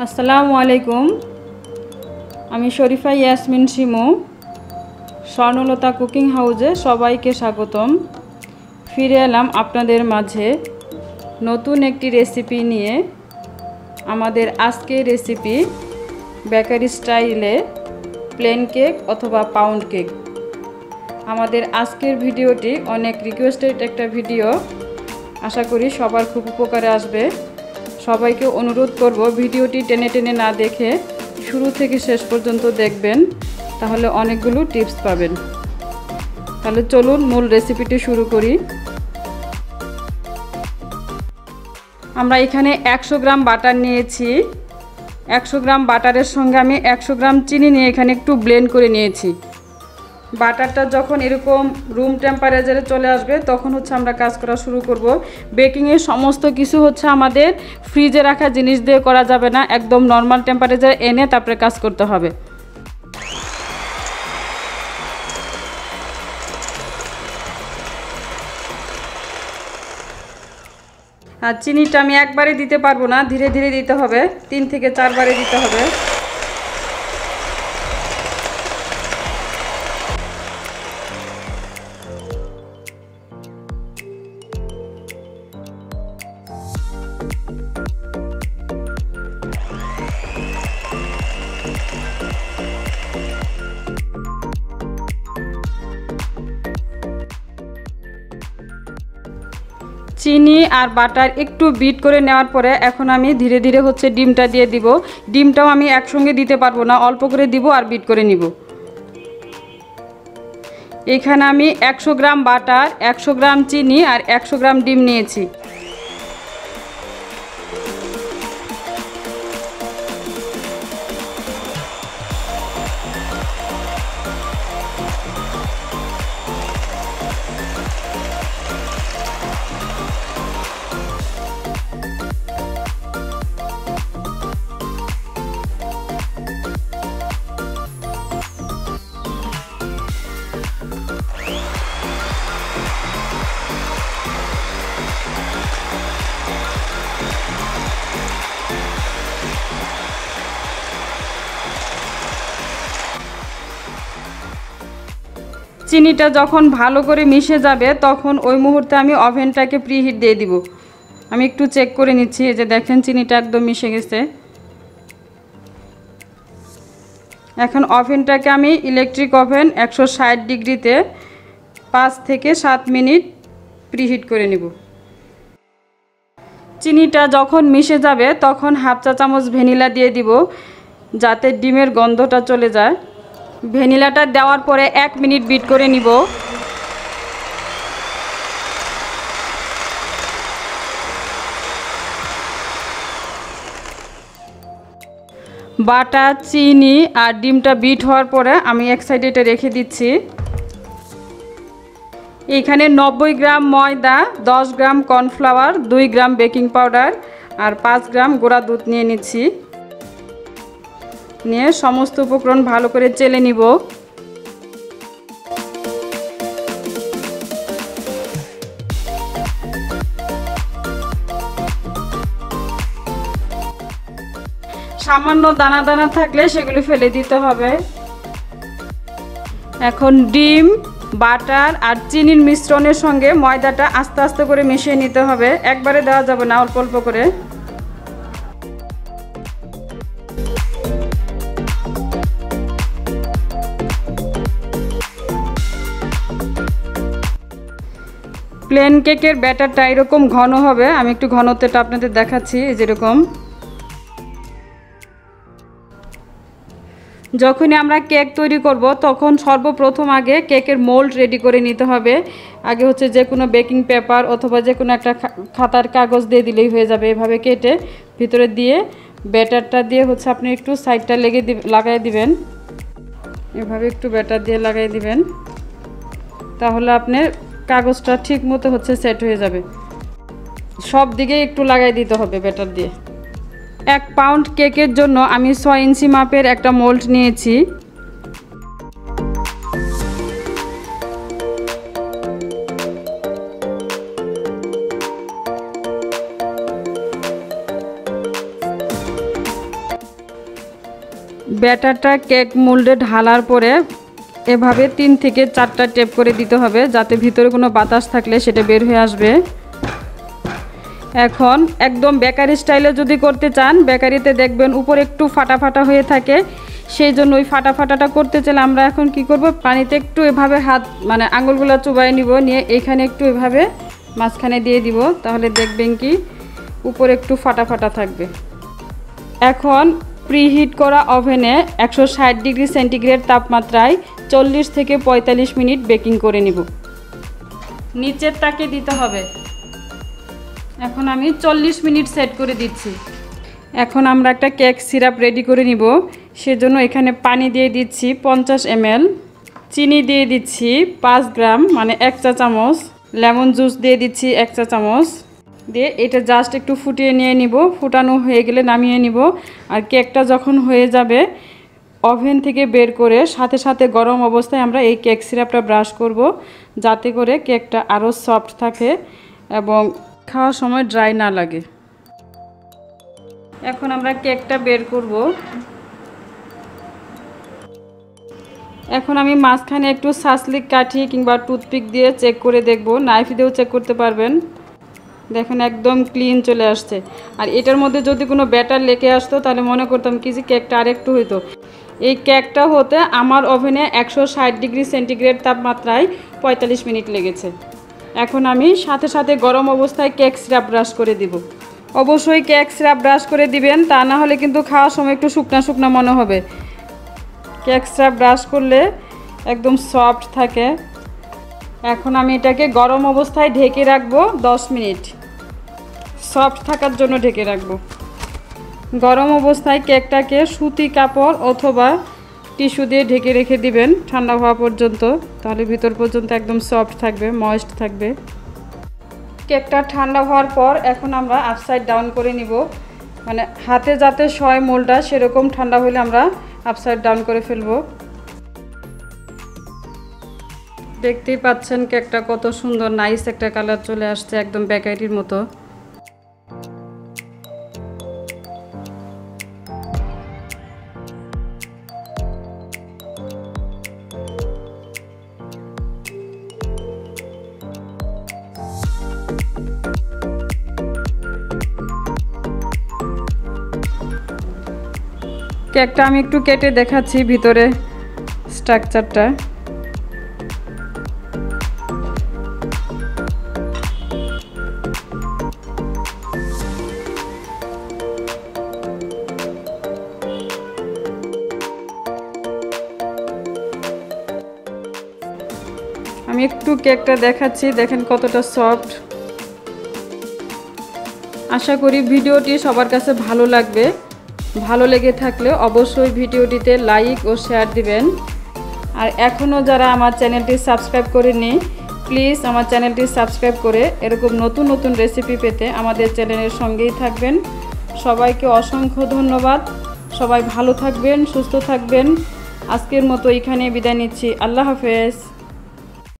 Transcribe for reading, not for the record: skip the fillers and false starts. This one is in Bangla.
আসসালামু আলাইকুম। আমি শরীফা ইয়াসমিন শিমু, স্বর্ণলতা কুকিং হাউসে সবাইকে স্বাগতম। ফিরে এলাম আপনাদের মাঝে নতুন একটি রেসিপি নিয়ে। আমাদের আজকের রেসিপি বেকারি স্টাইলে প্লেন কেক অথবা পাউন্ড কেক। আমাদের আজকের ভিডিওটি অনেক রিকোয়েস্টেড একটা ভিডিও, আশা করি সবার খুব উপকারে আসবে। সবাইকে অনুরোধ করব ভিডিওটি টেনে টেনে না দেখে শুরু থেকে শেষ পর্যন্ত দেখবেন, তাহলে অনেকগুলো টিপস পাবেন। তাহলে চলুন মূল রেসিপিটি শুরু করি। আমরা এখানে 100 গ্রাম বাটার নিয়েছি। 100 গ্রাম বাটারের সঙ্গে আমি 100 গ্রাম চিনি নিয়ে এখানে একটু ব্লেন্ড করে নিয়েছি। বাটারটা যখন এরকম রুম টেম্পারেচারে চলে আসবে তখন আমরা কাজ করা শুরু করব। বেকিংয়ের সমস্ত কিছু আমাদের ফ্রিজে রাখা জিনিস দিয়ে করা যাবে না, একদম নর্মাল টেম্পারেচারে এনে তারপরে কাজ করতে হবে। আর চিনিটা আমি একবারে দিতে পারবো না, ধীরে ধীরে দিতে হবে, 3 থেকে 4 বারে দিতে হবে। চিনি আর বাটার একটু বিট করে নেওয়ার পরে এখন আমি ধীরে ধীরে ডিমটা দিয়ে দিব। ডিমটাও আমি একসঙ্গে দিতে পারবো না, অল্প করে দিব আর বিট করে নিব। এখানে আমি 100 গ্রাম বাটার, 100 গ্রাম চিনি আর 100 গ্রাম ডিম নিয়েছি। চিনিটা যখন ভালো করে মিশে যাবে তখন ওই মুহূর্তে আমি ওভেনটাকে প্রিহিট দিয়ে দিব। আমি একটু চেক করে নিচ্ছি, এই যে দেখেন চিনিটা একদম মিশে গেছে। এখন ওভেনটাকে আমি ইলেকট্রিক ওভেন 160 ডিগ্রিতে 5 থেকে 7 মিনিট প্রিহিট করে নিব। চিনিটা যখন মিশে যাবে তখন হাফ চা চামচ ভ্যানিলা দিয়ে দিব, যাতে ডিমের গন্ধটা চলে যায়। ভ্যানিলাটা দেওয়ার পরে 1 মিনিট বিট করে নিব। বাটার, চিনি আর ডিমটা বিট হওয়ার পরে আমি এক সাইডে এটা রেখে দিচ্ছি। এখানে 90 গ্রাম ময়দা, 10 গ্রাম কর্নফ্লাওয়ার, 2 গ্রাম বেকিং পাউডার আর 5 গ্রাম গুঁড়া দুধ নিয়ে নিচ্ছি। নিয়ে সমস্ত উপকরণ ভালো করে চেলে নিব। সামান্য দানা দানা থাকলে সেগুলি ফেলে দিতে হবে। এখন ডিম, বাটার আর চিনির মিশ্রণের সঙ্গে ময়দাটা আস্তে আস্তে করে মিশিয়ে নিতে হবে, একবারে দেওয়া যাবে না, অল্প অল্প করে। প্লেন কেকের ব্যাটারটা এরকম ঘন হবে, আমি একটু ঘনত্বটা আপনাদের দেখাচ্ছি। যেরকম যখনই আমরা কেক তৈরি করব তখন সর্বপ্রথম আগে কেকের মোল্ড রেডি করে নিতে হবে। আগে যে কোনো বেকিং পেপার অথবা যে কোনো একটা খাতার কাগজ দিয়ে দিলেই হয়ে যাবে। এভাবে কেটে ভিতরে দিয়ে ব্যাটারটা দিয়ে আপনি একটু সাইডটা লাগাই দিবেন। এভাবে একটু ব্যাটার দিয়ে লাগাই দিবেন, তাহলে আপনার কাগজটা ঠিক মতো সেট হয়ে যাবে। সব দিকে একটু লাগাই দিতে হবে ব্যাটার দিয়ে। 1 পাউন্ড কেকের জন্য আমি 6 ইঞ্চি মাপের একটা মোল্ড নিয়েছি। ব্যাটারটা কেক মোল্ডে ঢালার পরে এভাবে 3 থেকে 4টা টেপ করে দিতে হবে, যাতে ভিতরে কোনো বাতাস থাকলে সেটা বের হয়ে আসবে। এখন একদম বেকারি স্টাইলে যদি করতে চান, বেকারিতে দেখবেন উপরে একটু ফাটা ফাটা হয়ে থাকে, সেই জন্য ওই ফাটা ফাটাটা করতে চাইলে আমরা এখন কি করব, পানিতে একটু এভাবে হাত মানে আঙুলগুলো চুবাই নিব, নিয়ে এখানে একটু এভাবে মাঝখানে দিয়ে দিব, তাহলে দেখবেন কি উপরে একটু ফাটা ফাটা থাকবে। এখন প্রিহিট করা ওভেনে 160 ডিগ্রি সেন্টিগ্রেড তাপমাত্রায় 40 থেকে 45 মিনিট বেকিং করে নিব। নিচের তাকে দিতে হবে। এখন আমি 40 মিনিট সেট করে দিচ্ছি। এখন আমরা একটা কেক সিরাপ রেডি করে নিব, সেজন্য এখানে পানি দিয়ে দিচ্ছি 50 ml, চিনি দিয়ে দিচ্ছি 5 গ্রাম মানে 1 চা চামচ, লেমন জুস দিয়ে দিচ্ছি 1 চা চামচ, দিয়ে এটা জাস্ট একটু ফুটিয়ে নিয়ে নিব। ফুটানো হয়ে গেলে নামিয়ে নিব। আর কেকটা যখন হয়ে যাবে ওভেন থেকে বের করে সাথে সাথে গরম অবস্থায় আমরা এই কেক সিরাপটা ব্রাশ করব, যাতে করে কেকটা আরও সফট থাকে এবং খাওয়ার সময় ড্রাই না লাগে। এখন আমরা কেকটা বের করব। এখন আমি মাঝখানে একটু সাসলিক কাঠি কিংবা টুথপিক দিয়ে চেক করে দেখব, নাইফ দিয়েও চেক করতে পারবেন। দেখেন একদম ক্লিন চলে আসছে। আর এটার মধ্যে যদি কোনো ব্যাটার লেগে আসতো তাহলে মনে করতাম কি যে কেকটা আরেকটু হইতো। এই কেকটা হতে আমার ওভেনে 160 ডিগ্রি সেন্টিগ্রেড তাপমাত্রায় 45 মিনিট লেগেছে। এখন আমি সাথে সাথে গরম অবস্থায় কেক সিরাপ ব্রাশ করে দিব। অবশ্যই কেক সিরাপ ব্রাশ করে দিবেন, তা না হলে কিন্তু খাওয়ার সময় একটু শুকনা শুকনা মনে হবে। কেক সিরাপ ব্রাশ করলে একদম সফট থাকে। এখন আমি এটাকে গরম অবস্থায় ঢেকে রাখবো 10 মিনিট, সফট থাকার জন্য ঢেকে রাখবো। গরম অবস্থায় কেকটাকে সুতি কাপড় অথবা টিস্যু দিয়ে ঢেকে রেখে দিবেন ঠান্ডা হওয়া পর্যন্ত, তাহলে ভিতর পর্যন্ত একদম সফট থাকবে, ময়েস্ট থাকবে। কেকটা ঠান্ডা হওয়ার পর এখন আমরা আপসাইড ডাউন করে নিব, মানে হাতে যাতে সয় মোলটা সেরকম ঠান্ডা হলে আমরা আপসাইড ডাউন করে ফেলবো। দেখতেই পাচ্ছেন কেকটা কত সুন্দর নাইস একটা কালার চলে আসছে, একদম বেকারির মতো। কেকটা আমি একটু কেটে দেখাচ্ছি ভিতরে স্ট্রাকচারটা। আমি একটু কেকটা দেখাচ্ছি, দেখেন কতটা সফট। আশা করি ভিডিওটি সবার কাছে ভালো লাগবে। ভালো লেগে থাকলে অবশ্যই ভিডিওটিতে লাইক ও শেয়ার দিবেন। আর এখনও যারা আমার চ্যানেলটি সাবস্ক্রাইব করেননি, প্লিজ আমার চ্যানেলটি সাবস্ক্রাইব করে এরকম নতুন নতুন রেসিপি পেতে আমাদের চ্যানেলের সঙ্গেই থাকবেন। সবাইকে অসংখ্য ধন্যবাদ। সবাই ভালো থাকবেন, সুস্থ থাকবেন। আজকের মতো এখানে বিদায় নিচ্ছি। আল্লাহ হাফেজ।